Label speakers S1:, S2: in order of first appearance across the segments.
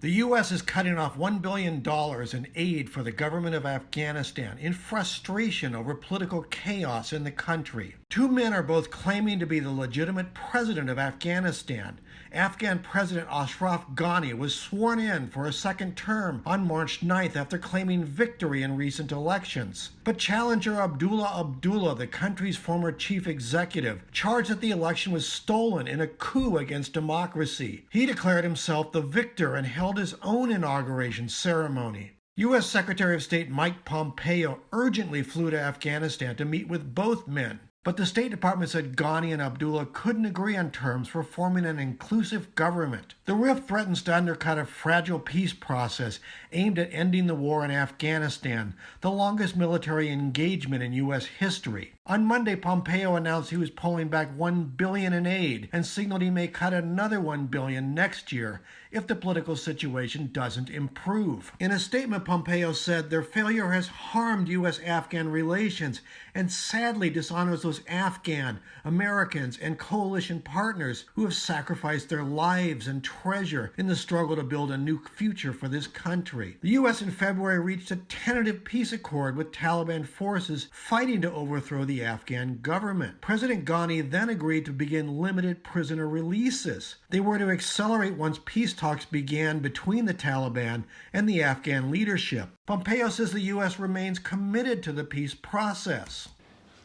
S1: The U.S. is cutting off $1 billion in aid for the government of Afghanistan in frustration over political chaos in the country. Two men are both claiming to be the legitimate president of Afghanistan. Afghan President Ashraf Ghani was sworn in for a second term on March 9th after claiming victory in recent elections. But challenger Abdullah, the country's former chief executive, charged that the election was stolen in a coup against democracy. He declared himself the victor and held his own inauguration ceremony. U.S. Secretary of State Mike Pompeo urgently flew to Afghanistan to meet with both men. But the State Department said Ghani and Abdullah couldn't agree on terms for forming an inclusive government. The rift threatens to undercut a fragile peace process aimed at ending the war in Afghanistan, the longest military engagement in U.S. history. On Monday, Pompeo announced he was pulling back $1 billion in aid and signaled he may cut another $1 billion next year if the political situation doesn't improve. In a statement, Pompeo said their failure has harmed U.S.-Afghan relations and sadly dishonors those Afghan, Americans, and coalition partners who have sacrificed their lives and treasure in the struggle to build a new future for this country. The U.S. in February reached a tentative peace accord with Taliban forces fighting to overthrow the Afghan government. President Ghani then agreed to begin limited prisoner releases. They were to accelerate once peace talks began between the Taliban and the Afghan leadership. Pompeo says the U.S. remains committed to the peace process.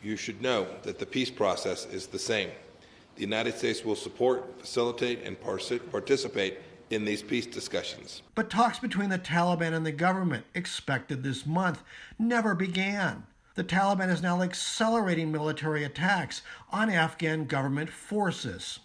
S2: You should know that the peace process is the same. The United States will support, facilitate, and participate in these peace discussions.
S1: But talks between the Taliban and the government, expected this month, never began. The Taliban is now accelerating military attacks on Afghan government forces.